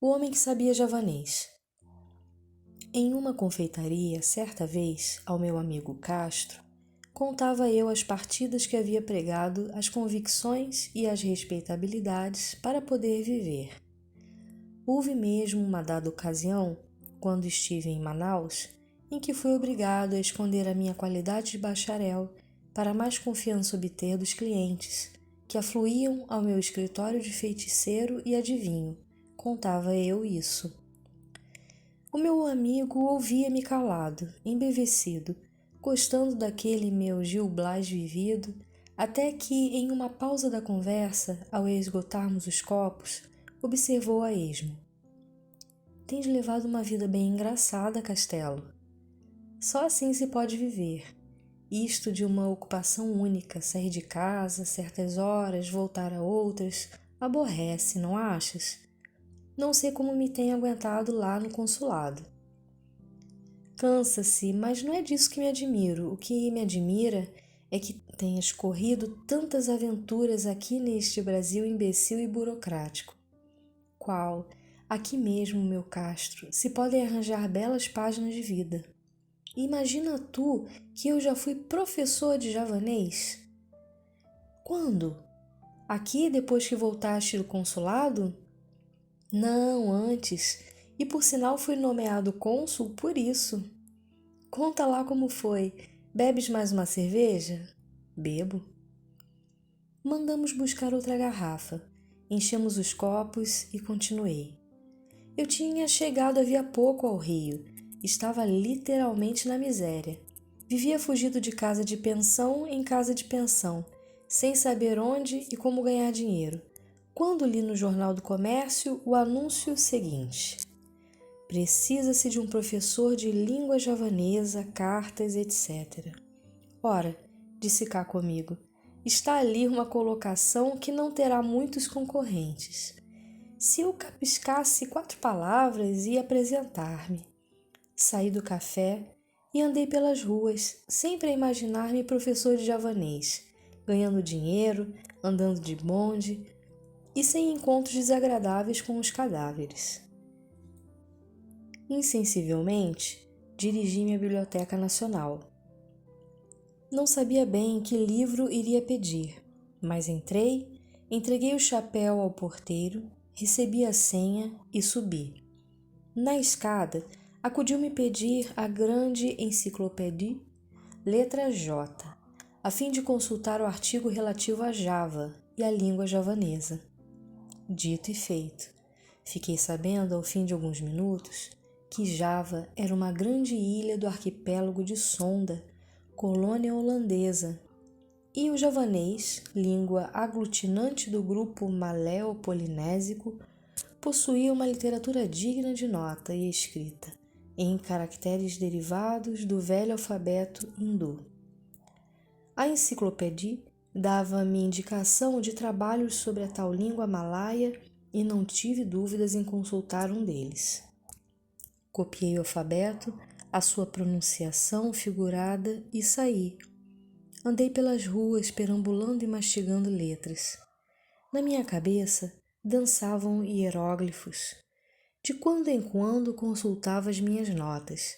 O homem que sabia javanês. Em uma confeitaria, certa vez, ao meu amigo Castro, contava eu as partidas que havia pregado, as convicções e as respeitabilidades para poder viver. Houve mesmo uma dada ocasião, quando estive em Manaus, em que fui obrigado a esconder a minha qualidade de bacharel para mais confiança obter dos clientes, que afluíam ao meu escritório de feiticeiro e adivinho. Contava eu isso. O meu amigo ouvia-me calado, embevecido, gostando daquele meu Gil Blas vivido, até que, em uma pausa da conversa, ao esgotarmos os copos, observou a esmo. Tens levado uma vida bem engraçada, Castelo. Só assim se pode viver. Isto de uma ocupação única, sair de casa, certas horas, voltar a outras, aborrece, não achas? Não sei como me tem aguentado lá no consulado. Cansa-se, mas não é disso que me admiro. O que me admira é que tenhas corrido tantas aventuras aqui neste Brasil imbecil e burocrático. Qual, aqui mesmo, meu Castro, se podem arranjar belas páginas de vida. Imagina tu que eu já fui professor de javanês? Quando? Aqui depois que voltaste do consulado? Não, antes. E por sinal fui nomeado cônsul por isso. Conta lá como foi. Bebes mais uma cerveja? Bebo. Mandamos buscar outra garrafa. Enchemos os copos e continuei. Eu tinha chegado havia pouco ao Rio. Estava literalmente na miséria. Vivia fugido de casa de pensão em casa de pensão, sem saber onde e como ganhar dinheiro, quando li no Jornal do Comércio o anúncio seguinte: precisa-se de um professor de língua javanesa, cartas, etc. Ora, disse cá comigo, está ali uma colocação que não terá muitos concorrentes. Se eu capiscasse 4 palavras, ia apresentar-me. Saí do café e andei pelas ruas, sempre a imaginar-me professor de javanês, ganhando dinheiro, andando de bonde e sem encontros desagradáveis com os cadáveres. Insensivelmente, dirigi-me à Biblioteca Nacional. Não sabia bem que livro iria pedir, mas entrei, entreguei o chapéu ao porteiro, recebi a senha e subi. Na escada, acudiu-me pedir a grande enciclopédia, letra J, a fim de consultar o artigo relativo a Java e a língua javanesa. Dito e feito. Fiquei sabendo, ao fim de alguns minutos, que Java era uma grande ilha do arquipélago de Sonda, colônia holandesa, e o javanês, língua aglutinante do grupo maleo-polinésico, possuía uma literatura digna de nota e escrita, em caracteres derivados do velho alfabeto hindu. A enciclopédia dava-me indicação de trabalhos sobre a tal língua malaia e não tive dúvidas em consultar um deles. Copiei o alfabeto, a sua pronunciação figurada e saí. Andei pelas ruas perambulando e mastigando letras. Na minha cabeça dançavam hieróglifos. De quando em quando consultava as minhas notas.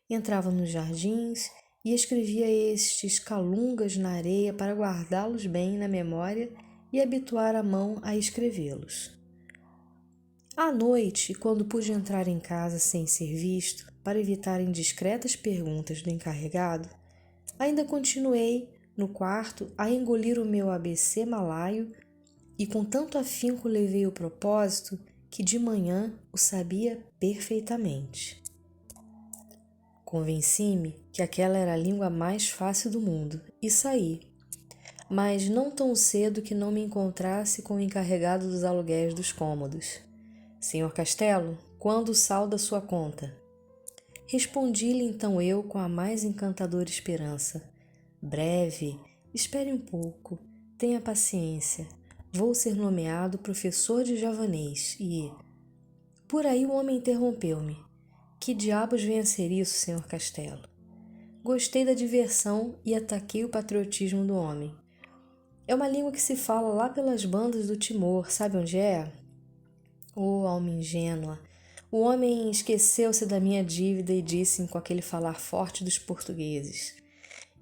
Entrava nos jardins e escrevia estes calungas na areia para guardá-los bem na memória e habituar a mão a escrevê-los. À noite, quando pude entrar em casa sem ser visto, para evitar indiscretas perguntas do encarregado, ainda continuei, no quarto, a engolir o meu ABC malaio e com tanto afinco levei o propósito que de manhã o sabia perfeitamente. Convenci-me que aquela era a língua mais fácil do mundo e saí, mas não tão cedo que não me encontrasse com o encarregado dos aluguéis dos cômodos. Senhor Castelo, quando salda sua conta? Respondi-lhe então eu com a mais encantadora esperança. Breve, espere um pouco, tenha paciência. Vou ser nomeado professor de javanês e... Por aí o homem interrompeu-me. Que diabos vem a ser isso, senhor Castelo? Gostei da diversão e ataquei o patriotismo do homem. É uma língua que se fala lá pelas bandas do Timor, sabe onde é? Oh, alma ingênua! O homem esqueceu-se da minha dívida e disse com aquele falar forte dos portugueses: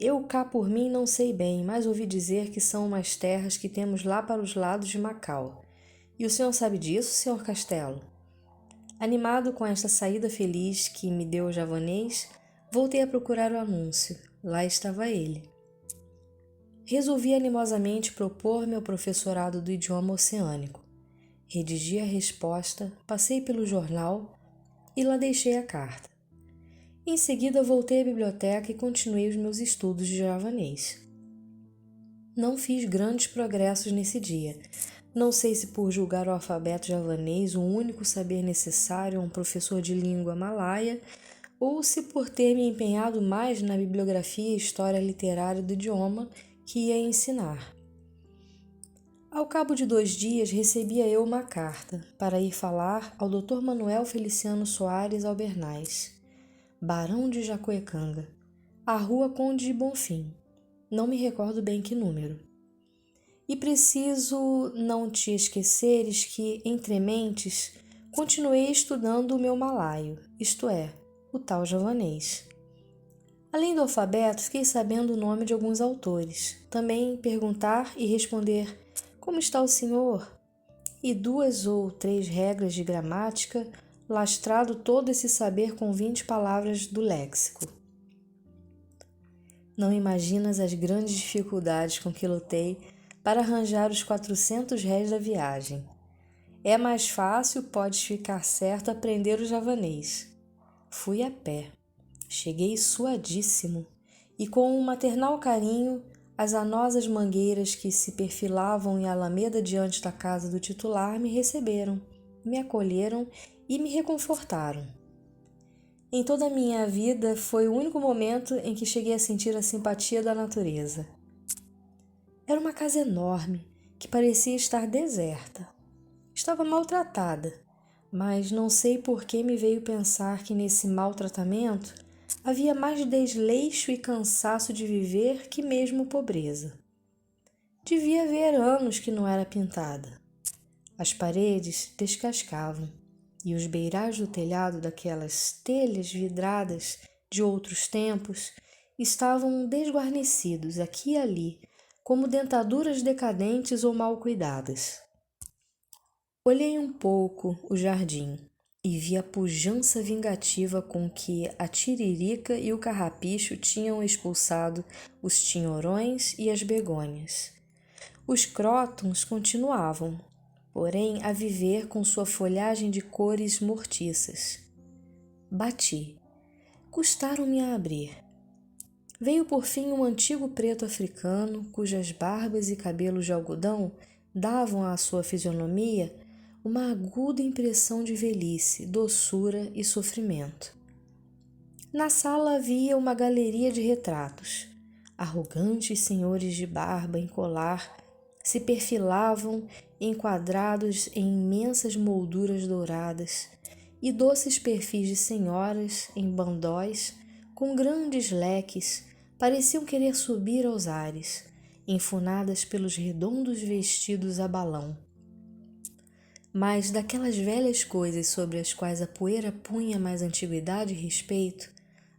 Eu cá por mim não sei bem, mas ouvi dizer que são umas terras que temos lá para os lados de Macau. E o senhor sabe disso, senhor Castelo? Animado com esta saída feliz que me deu o javanês, voltei a procurar o anúncio. Lá estava ele. Resolvi animosamente propor-me ao professorado do idioma oceânico. Redigi a resposta, passei pelo jornal e lá deixei a carta. Em seguida voltei à biblioteca e continuei os meus estudos de javanês. Não fiz grandes progressos nesse dia. Não sei se por julgar o alfabeto javanês o único saber necessário a um professor de língua malaia, ou se por ter me empenhado mais na bibliografia e história literária do idioma que ia ensinar. Ao cabo de 2 dias recebia eu uma carta para ir falar ao Dr. Manuel Feliciano Soares Albernaz, Barão de Jacuecanga, à Rua Conde de Bonfim, não me recordo bem que número. E preciso não te esqueceres que, entre mentes, continuei estudando o meu malaio, isto é, o tal javanês. Além do alfabeto, fiquei sabendo o nome de alguns autores, também perguntar e responder como está o senhor? E 2 ou 3 regras de gramática, lastrado todo esse saber com 20 palavras do léxico. Não imaginas as grandes dificuldades com que lutei para arranjar os 400 réis da viagem. É mais fácil, podes ficar certo, aprender o javanês. Fui a pé. Cheguei suadíssimo e com um maternal carinho as anosas mangueiras que se perfilavam em alameda diante da casa do titular me receberam, me acolheram e me reconfortaram. Em toda a minha vida foi o único momento em que cheguei a sentir a simpatia da natureza. Era uma casa enorme que parecia estar deserta. Estava maltratada, mas não sei por que me veio pensar que nesse maltratamento havia mais desleixo e cansaço de viver que mesmo pobreza. Devia haver anos que não era pintada. As paredes descascavam e os beirais do telhado daquelas telhas vidradas de outros tempos estavam desguarnecidos aqui e ali, como dentaduras decadentes ou mal cuidadas. Olhei um pouco o jardim e vi a pujança vingativa com que a tiririca e o carrapicho tinham expulsado os tinhorões e as begônias. Os crótons continuavam, porém, a viver com sua folhagem de cores mortiças. Bati. Custaram-me a abrir. Veio por fim um antigo preto africano, cujas barbas e cabelos de algodão davam à sua fisionomia uma aguda impressão de velhice, doçura e sofrimento. Na sala havia uma galeria de retratos. Arrogantes senhores de barba em colar se perfilavam enquadrados em imensas molduras douradas e doces perfis de senhoras em bandóis com grandes leques pareciam querer subir aos ares, enfunadas pelos redondos vestidos a balão. Mas daquelas velhas coisas sobre as quais a poeira punha mais antiguidade e respeito,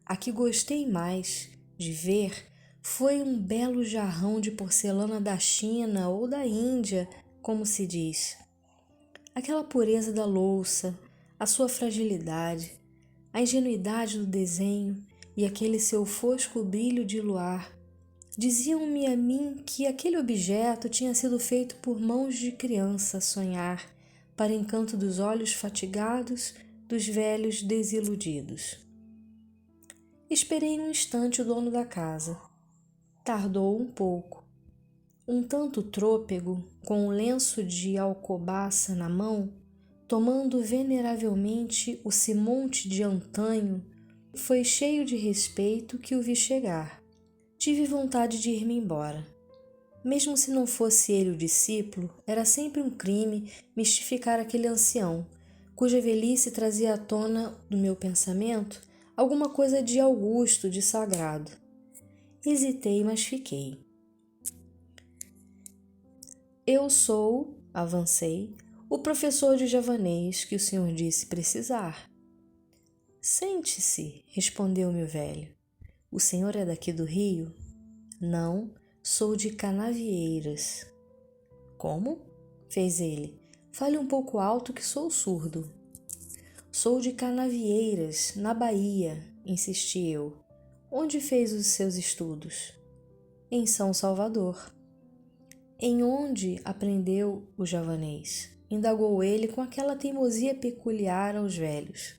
a que gostei mais de ver foi um belo jarrão de porcelana da China ou da Índia, como se diz. Aquela pureza da louça, a sua fragilidade, a ingenuidade do desenho e aquele seu fosco brilho de luar diziam-me a mim que aquele objeto tinha sido feito por mãos de criança a sonhar, para encanto dos olhos fatigados dos velhos desiludidos. Esperei um instante o dono da casa. Tardou um pouco. Um tanto trôpego, com um lenço de alcobaça na mão, tomando veneravelmente o cimonte de antanho, foi cheio de respeito que o vi chegar. Tive vontade de ir-me embora. Mesmo se não fosse ele o discípulo, era sempre um crime mistificar aquele ancião, cuja velhice trazia à tona do meu pensamento alguma coisa de augusto, de sagrado. Hesitei, mas fiquei. Eu sou, avancei, O professor de javanês que o senhor disse precisar. Sente-se, respondeu-me o velho. O senhor é daqui do Rio? Não, sou de Canavieiras. Como? Fez ele. Fale um pouco alto que sou surdo. Sou de Canavieiras, na Bahia, insisti eu. Onde fez os seus estudos? Em São Salvador. Em onde aprendeu o javanês? Indagou ele com aquela teimosia peculiar aos velhos.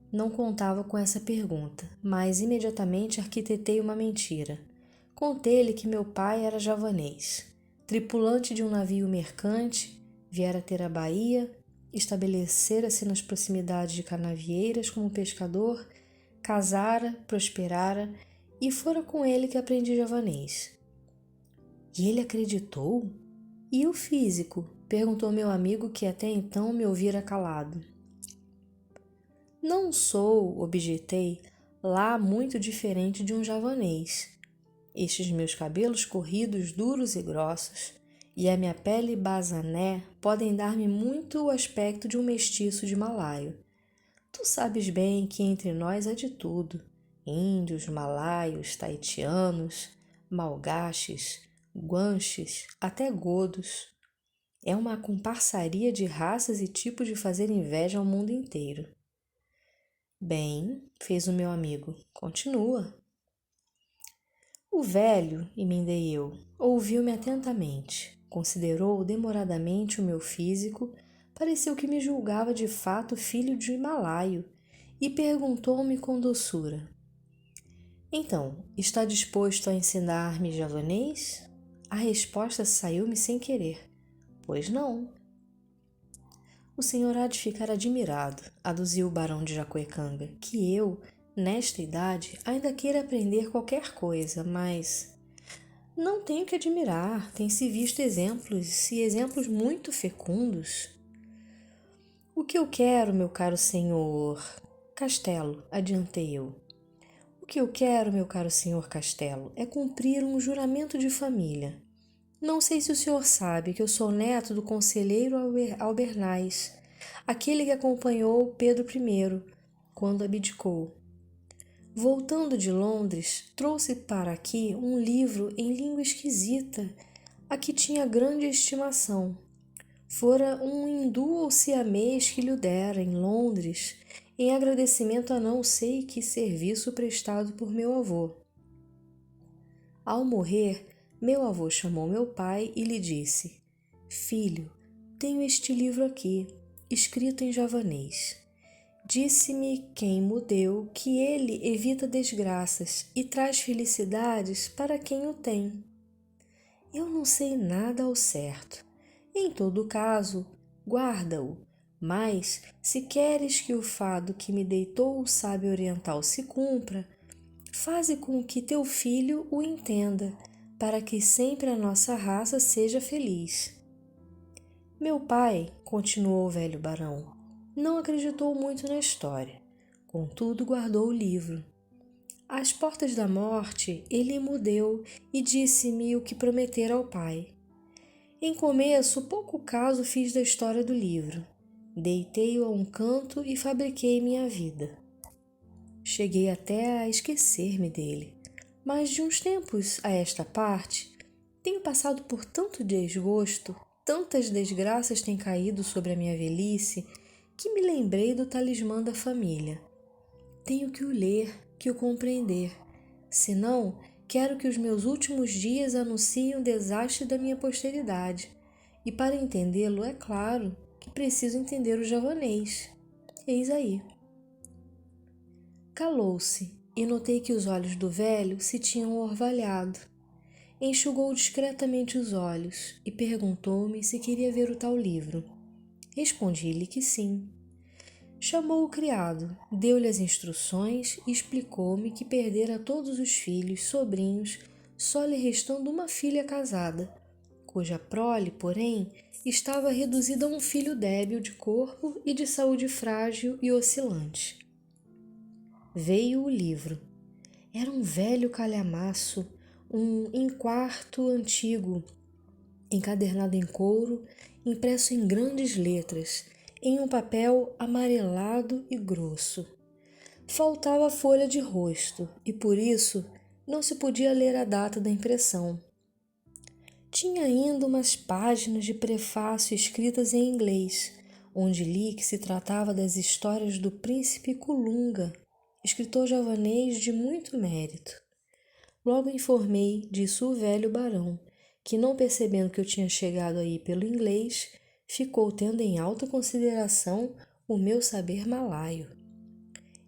Não contava com essa pergunta, mas imediatamente arquitetei uma mentira. Contei-lhe que meu pai era javanês, tripulante de um navio mercante, viera ter a Bahia, estabelecera-se nas proximidades de Canavieiras como pescador, casara, prosperara, e fora com ele que aprendi javanês. E ele acreditou? E o físico? Perguntou meu amigo que até então me ouvira calado. Não sou, objetei, lá muito diferente de um javanês. Estes meus cabelos corridos, duros e grossos, e a minha pele basané podem dar-me muito o aspecto de um mestiço de malaio. Tu sabes bem que entre nós há de tudo: índios, malaios, taitianos, malgaches, guanches, até godos. É uma comparsaria de raças e tipos de fazer inveja ao mundo inteiro. Bem, fez o meu amigo, continua. O velho, emendei eu, ouviu-me atentamente, considerou demoradamente o meu físico, pareceu que me julgava de fato filho de malaio e perguntou-me com doçura: Então, está disposto a ensinar-me javanês? A resposta saiu-me sem querer. Pois não. O senhor há de ficar admirado, aduziu o barão de Jacuecanga, que eu, nesta idade, ainda queira aprender qualquer coisa, mas não tenho que admirar, tem-se visto exemplos, e exemplos muito fecundos. O que eu quero, meu caro senhor Castelo, adiantei eu. O que eu quero, meu caro senhor Castelo, é cumprir um juramento de família. Não sei se o senhor sabe que eu sou neto do conselheiro Albernaz, aquele que acompanhou Pedro I, quando abdicou. Voltando de Londres, trouxe para aqui um livro em língua esquisita, a que tinha grande estimação. Fora um hindu ou siamês que lhe dera, em Londres, em agradecimento a não sei que serviço prestado por meu avô. Ao morrer, meu avô chamou meu pai e lhe disse: Filho, tenho este livro aqui, escrito em javanês. Disse-me quem mo deu que ele evita desgraças e traz felicidades para quem o tem. Eu não sei nada ao certo. Em todo caso, guarda-o, mas, se queres que o fado que me deitou o sábio oriental se cumpra, faze com que teu filho o entenda, para que sempre a nossa raça seja feliz. Meu pai, continuou o velho barão, não acreditou muito na história, contudo guardou o livro. Às portas da morte, ele me deu e disse-me o que prometera ao pai. Em começo, pouco caso fiz da história do livro. Deitei-o a um canto e fabriquei minha vida. Cheguei até a esquecer-me dele, mas de uns tempos a esta parte, tenho passado por tanto desgosto, tantas desgraças têm caído sobre a minha velhice, que me lembrei do talismã da família. Tenho que o ler, que o compreender, senão quero que os meus últimos dias anunciem o desastre da minha posteridade, e para entendê-lo, é claro que preciso entender o javanês. Eis aí. Calou-se, e notei que os olhos do velho se tinham orvalhado. Enxugou discretamente os olhos e perguntou-me se queria ver o tal livro. Respondi-lhe que sim. Chamou o criado, deu-lhe as instruções e explicou-me que perdera todos os filhos, sobrinhos, só lhe restando uma filha casada, cuja prole, porém, estava reduzida a um filho débil de corpo e de saúde frágil e oscilante. Veio o livro. Era um velho calhamaço, um enquarto antigo, encadernado em couro, impresso em grandes letras, em um papel amarelado e grosso. Faltava folha de rosto e, por isso, não se podia ler a data da impressão. Tinha ainda umas páginas de prefácio escritas em inglês, onde li que se tratava das histórias do príncipe Kulunga, escritor javanês de muito mérito. Logo informei disso o velho barão, que, não percebendo que eu tinha chegado aí pelo inglês, ficou tendo em alta consideração o meu saber malaio.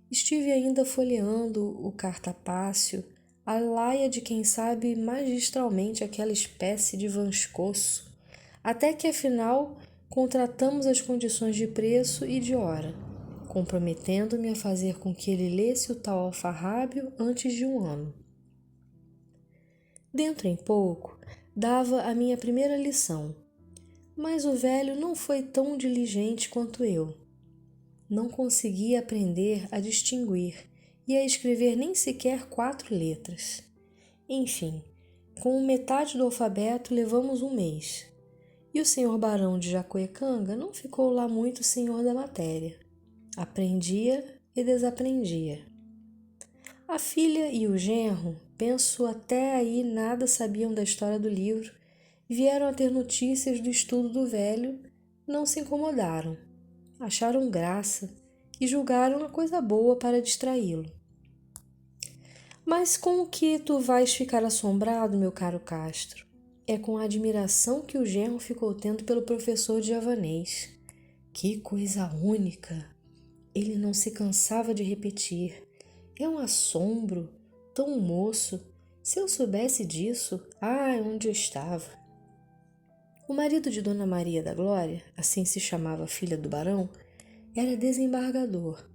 Estive ainda folheando o cartapácio, a laia de quem sabe magistralmente aquela espécie de vanscoço, até que afinal contratamos as condições de preço e de hora, comprometendo-me a fazer com que ele lesse o tal alfarrábio antes de 1 ano. Dentro em pouco, dava a minha primeira lição, mas o velho não foi tão diligente quanto eu. Não conseguia aprender a distinguir e a escrever nem sequer 4 letras. Enfim, com metade do alfabeto levamos 1 mês. E o senhor barão de Jacuecanga não ficou lá muito senhor da matéria. Aprendia e desaprendia. A filha e o genro, penso até aí nada sabiam da história do livro, vieram a ter notícias do estudo do velho, não se incomodaram. Acharam graça e julgaram a coisa boa para distraí-lo. Mas com o que tu vais ficar assombrado, meu caro Castro, é com a admiração que o genro ficou tendo pelo professor de javanês. Que coisa única! Ele não se cansava de repetir. É um assombro, tão moço. Se eu soubesse disso, onde eu estava. O marido de Dona Maria da Glória, assim se chamava a filha do barão, era desembargador,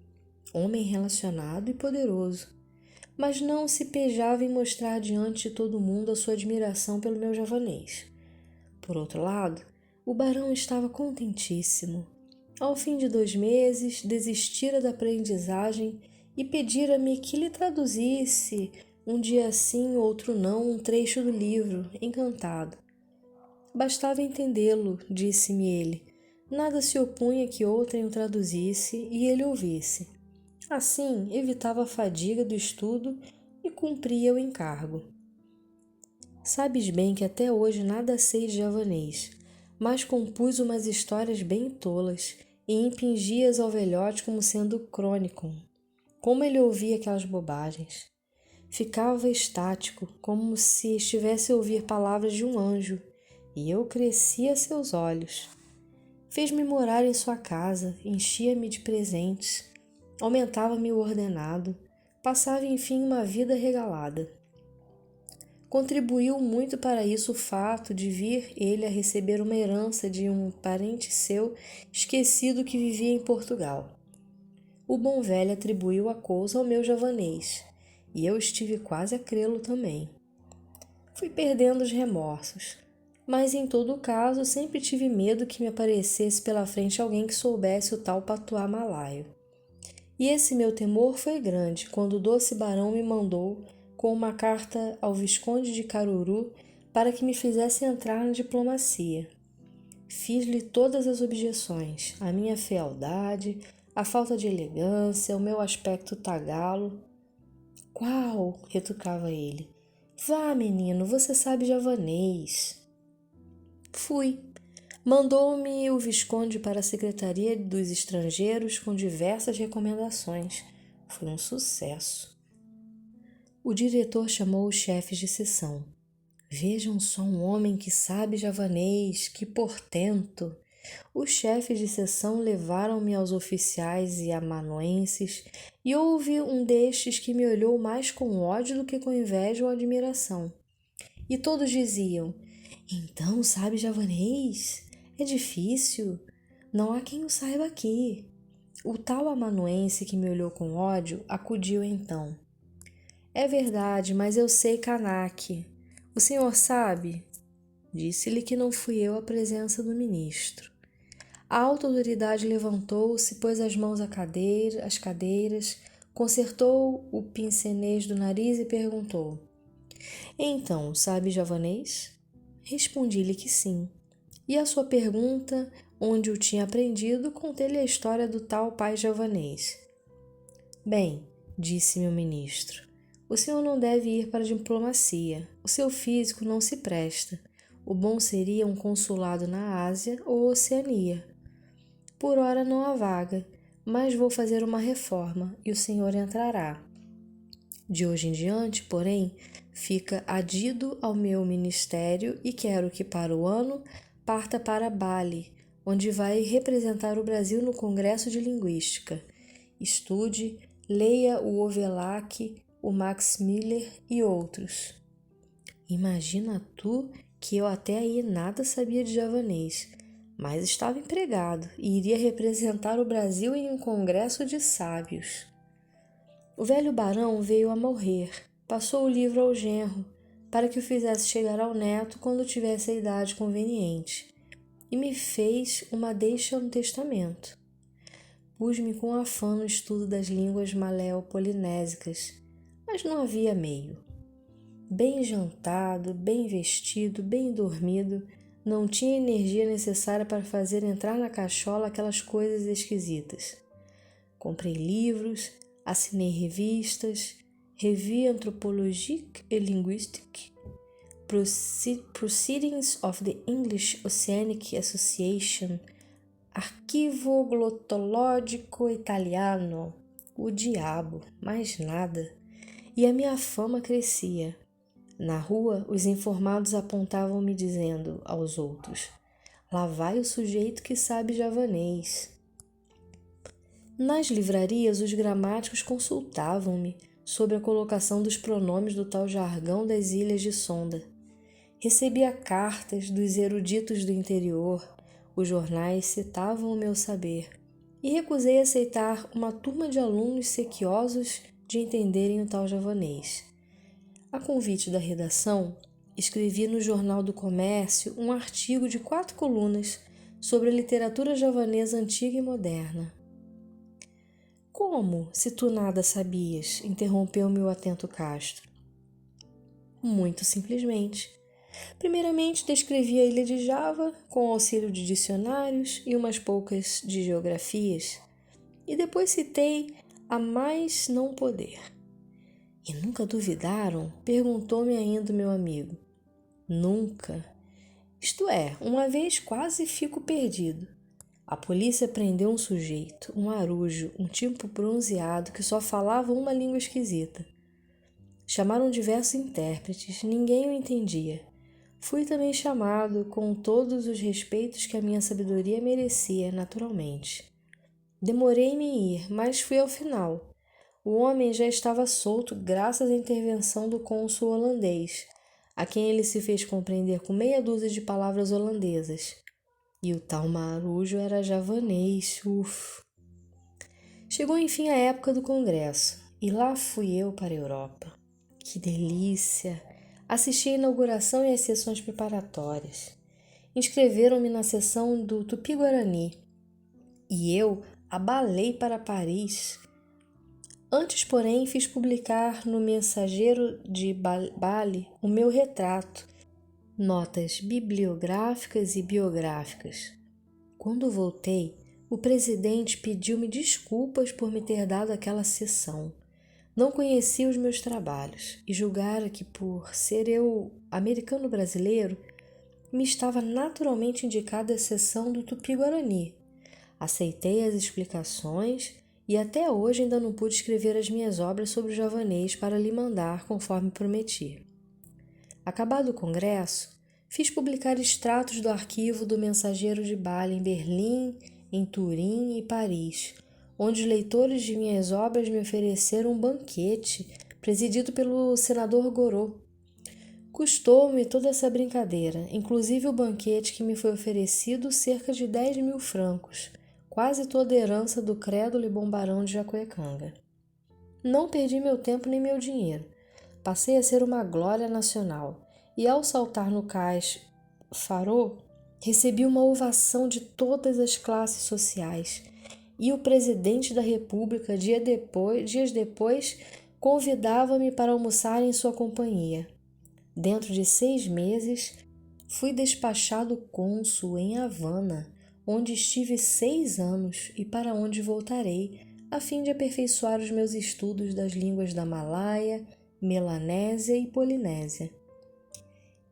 homem relacionado e poderoso, mas não se pejava em mostrar diante de todo mundo a sua admiração pelo meu javanês. Por outro lado, o barão estava contentíssimo. Ao fim de 2 meses, desistira da aprendizagem e pedira-me que lhe traduzisse, um dia sim, outro não, um trecho do livro, encantado. Bastava entendê-lo, disse-me ele. Nada se opunha que outrem o traduzisse e ele ouvisse. Assim, evitava a fadiga do estudo e cumpria o encargo. Sabes bem que até hoje nada sei de javanês, mas compus umas histórias bem tolas e impingi-as ao velhote como sendo crônicon. Como ele ouvia aquelas bobagens! Ficava estático, como se estivesse a ouvir palavras de um anjo, e eu crescia a seus olhos. Fez-me morar em sua casa, enchia-me de presentes, aumentava-me o ordenado, passava enfim uma vida regalada. Contribuiu muito para isso o fato de vir ele a receber uma herança de um parente seu esquecido que vivia em Portugal. O bom velho atribuiu a coisa ao meu javanês, e eu estive quase a crê-lo também. Fui perdendo os remorsos, mas em todo o caso sempre tive medo que me aparecesse pela frente alguém que soubesse o tal patuá malaio. E esse meu temor foi grande quando o doce barão me mandou com uma carta ao Visconde de Caruru para que me fizesse entrar na diplomacia. Fiz-lhe todas as objeções, a minha fealdade, a falta de elegância, o meu aspecto tagalo. Qual? Retrucava ele. Vá, menino, você sabe javanês. Fui. Mandou-me o Visconde para a Secretaria dos Estrangeiros com diversas recomendações. Foi um sucesso. O diretor chamou os chefes de seção. Vejam só um homem que sabe javanês, que portento! Os chefes de seção levaram-me aos oficiais e amanuenses e houve um destes que me olhou mais com ódio do que com inveja ou admiração. E todos diziam, então sabe javanês? É difícil. Não há quem o saiba aqui. O tal amanuense que me olhou com ódio acudiu então. É verdade, mas eu sei Kanak. O senhor sabe? Disse-lhe que não fui eu à presença do ministro. A alta autoridade levantou-se, pôs as mãos às cadeiras, consertou o pincenez do nariz e perguntou. Então, sabe javanês? Respondi-lhe que sim. E a sua pergunta, onde o tinha aprendido, contei-lhe a história do tal pai javanês. Bem, disse meu ministro, o senhor não deve ir para a diplomacia. O seu físico não se presta. O bom seria um consulado na Ásia ou Oceania. Por ora não há vaga, mas vou fazer uma reforma e o senhor entrará. De hoje em diante, porém, fica adido ao meu ministério e quero que para o ano parta para Bali, onde vai representar o Brasil no Congresso de Linguística. Estude, leia o Ovelac, o Max Miller e outros. Imagina tu que eu até aí nada sabia de javanês, mas estava empregado e iria representar o Brasil em um congresso de sábios. O velho barão veio a morrer, passou o livro ao genro, para que o fizesse chegar ao neto quando tivesse a idade conveniente, e me fez uma deixa no testamento. Pus-me com afã no estudo das línguas maleo-polinésicas, mas não havia meio. Bem jantado, bem vestido, bem dormido, não tinha energia necessária para fazer entrar na cachola aquelas coisas esquisitas. Comprei livros, assinei revistas, Revue Anthropologique et Linguistique, Proceedings of the English Oceanic Association, Arquivo Glottológico Italiano, o diabo, mais nada. E a minha fama crescia. Na rua, os informados apontavam-me dizendo aos outros: lá vai o sujeito que sabe javanês. Nas livrarias, os gramáticos consultavam-me sobre a colocação dos pronomes do tal jargão das ilhas de Sonda. Recebia cartas dos eruditos do interior, os jornais citavam o meu saber, e recusei aceitar uma turma de alunos sequiosos de entenderem o tal javanês. A convite da redação, escrevi no Jornal do Comércio um artigo de 4 colunas sobre a literatura javanesa antiga e moderna. Como, se tu nada sabias? Interrompeu-me o atento Castro. Muito simplesmente. Primeiramente, descrevi a ilha de Java com auxílio de dicionários e umas poucas de geografias, e depois citei a mais não poder. E nunca duvidaram? Perguntou-me ainda o meu amigo. Nunca. Isto é, uma vez quase fico perdido. A polícia prendeu um sujeito, um arujo, um tipo bronzeado que só falava uma língua esquisita. Chamaram diversos intérpretes, ninguém o entendia. Fui também chamado, com todos os respeitos que a minha sabedoria merecia, naturalmente. Demorei-me em ir, mas fui ao final. O homem já estava solto graças à intervenção do cônsul holandês, a quem ele se fez compreender com meia dúzia de palavras holandesas. E o tal marujo era javanês, Chegou enfim a época do congresso, e lá fui eu para a Europa. Que delícia! Assisti à inauguração e às sessões preparatórias. Inscreveram-me na sessão do Tupi-Guarani, e eu abalei para Paris. Antes, porém, fiz publicar no Mensageiro de Bali o meu retrato, notas bibliográficas e biográficas. Quando voltei, o presidente pediu-me desculpas por me ter dado aquela sessão. Não conhecia os meus trabalhos e julgara que, por ser eu americano-brasileiro, me estava naturalmente indicada a sessão do Tupi-Guarani. Aceitei as explicações e até hoje ainda não pude escrever as minhas obras sobre o javanês para lhe mandar, conforme prometi. Acabado o congresso, fiz publicar extratos do arquivo do Mensageiro de Bali em Berlim, em Turim e Paris, onde os leitores de minhas obras me ofereceram um banquete presidido pelo senador Gouraud. Custou-me toda essa brincadeira, inclusive o banquete que me foi oferecido cerca de 10.000 francos, quase toda a herança do crédulo e bom barão de Jacuecanga. Não perdi meu tempo nem meu dinheiro. Passei a ser uma glória nacional, e ao saltar no cais Faro, recebi uma ovação de todas as classes sociais, e o presidente da República, dias depois, convidava-me para almoçar em sua companhia. Dentro de 6 meses, Fui despachado cônsul em Havana, onde estive 6 anos e para onde voltarei, a fim de aperfeiçoar os meus estudos das línguas da Malaia, Melanésia e Polinésia.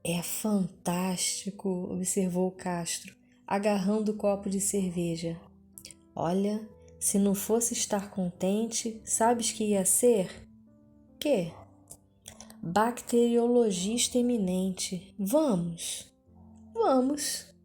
É fantástico, observou Castro, agarrando o copo de cerveja. Olha, se não fosse estar contente, sabes que ia ser? Quê? Bacteriologista eminente. Vamos? Vamos.